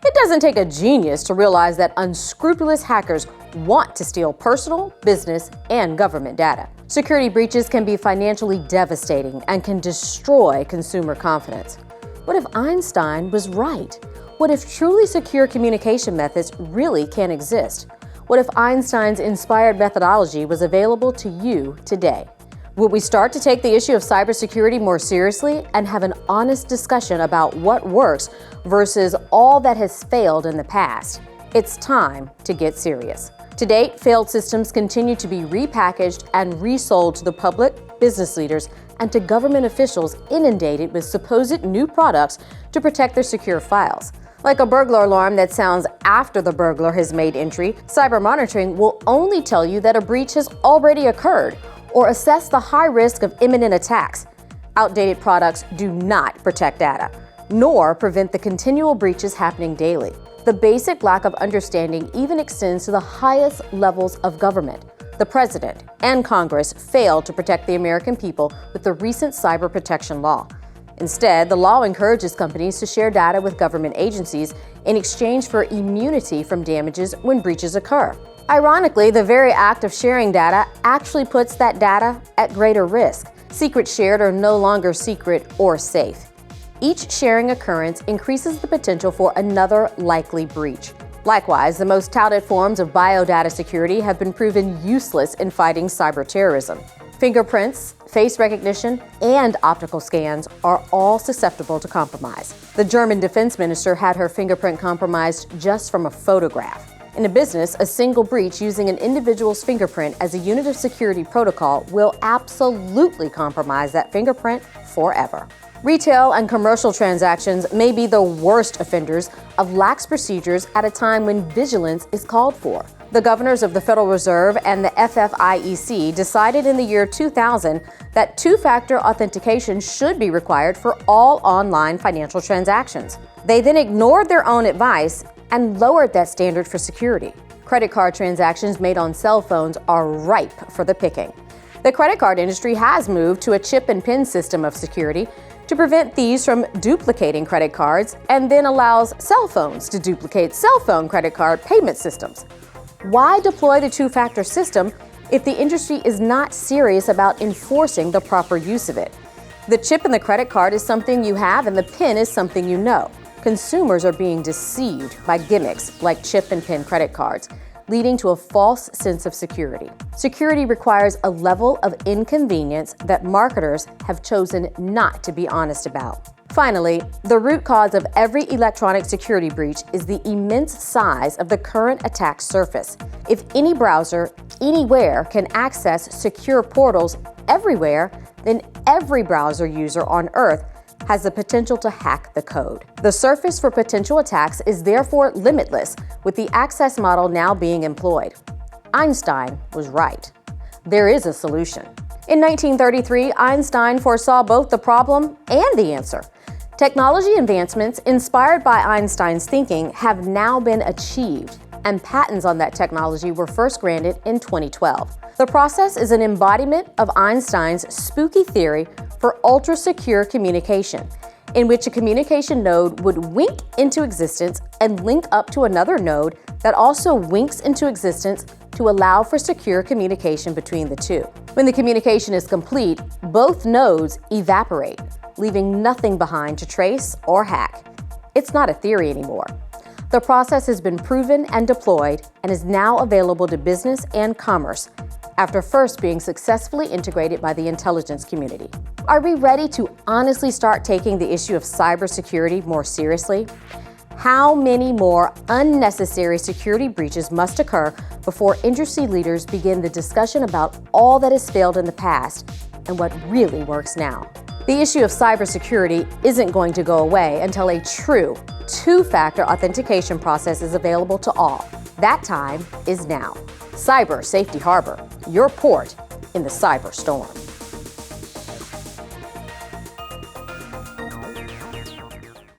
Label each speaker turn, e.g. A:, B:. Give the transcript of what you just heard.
A: It doesn't take a genius to realize that unscrupulous hackers want to steal personal, business, and government data. Security breaches can be financially devastating and can destroy consumer confidence. What if Einstein was right? What if truly secure communication methods really can exist? What if Einstein's inspired methodology was available to you today? Would we start to take the issue of cybersecurity more seriously and have an honest discussion about what works versus all that has failed in the past? It's time to get serious. To date, failed systems continue to be repackaged and resold to the public, business leaders, and to government officials inundated with supposed new products to protect their secure files. Like a burglar alarm that sounds after the burglar has made entry, cyber monitoring will only tell you that a breach has already occurred or assess the high risk of imminent attacks. Outdated products do not protect data, nor prevent the continual breaches happening daily. The basic lack of understanding even extends to the highest levels of government. The President and Congress failed to protect the American people with the recent cyber protection law. Instead, the law encourages companies to share data with government agencies in exchange for immunity from damages when breaches occur. Ironically, the very act of sharing data actually puts that data at greater risk. Secrets shared are no longer secret or safe. Each sharing occurrence increases the potential for another likely breach. Likewise, the most touted forms of biodata security have been proven useless in fighting cyber terrorism. Fingerprints, face recognition, and optical scans are all susceptible to compromise. The German defense minister had her fingerprint compromised just from a photograph. In a business, a single breach using an individual's fingerprint as a unit of security protocol will absolutely compromise that fingerprint forever. Retail and commercial transactions may be the worst offenders of lax procedures at a time when vigilance is called for. The governors of the Federal Reserve and the FFIEC decided in the year 2000 that two-factor authentication should be required for all online financial transactions. They then ignored their own advice and lowered that standard for security. Credit card transactions made on cell phones are ripe for the picking. The credit card industry has moved to a chip and PIN system of security to prevent thieves from duplicating credit cards and then allows cell phones to duplicate cell phone credit card payment systems. Why deploy the two-factor system if the industry is not serious about enforcing the proper use of it? The chip in the credit card is something you have and the PIN is something you know. Consumers are being deceived by gimmicks like chip and PIN credit cards, leading to a false sense of security. Security requires a level of inconvenience that marketers have chosen not to be honest about. Finally, the root cause of every electronic security breach is the immense size of the current attack surface. If any browser, anywhere, can access secure portals everywhere, then every browser user on Earth has the potential to hack the code. The surface for potential attacks is therefore limitless, with the access model now being employed. Einstein was right. There is a solution. In 1933, Einstein foresaw both the problem and the answer. Technology advancements inspired by Einstein's thinking have now been achieved, and patents on that technology were first granted in 2012. The process is an embodiment of Einstein's spooky theory for ultra-secure communication, in which a communication node would wink into existence and link up to another node that also winks into existence to allow for secure communication between the two. When the communication is complete, both nodes evaporate, leaving nothing behind to trace or hack. It's not a theory anymore. The process has been proven and deployed and is now available to business and commerce after first being successfully integrated by the intelligence community. Are we ready to honestly start taking the issue of cybersecurity more seriously? How many more unnecessary security breaches must occur before industry leaders begin the discussion about all that has failed in the past and what really works now? The issue of cybersecurity isn't going to go away until a true two-factor authentication process is available to all. That time is now. Cyber Safety Harbor, your port in the cyber storm.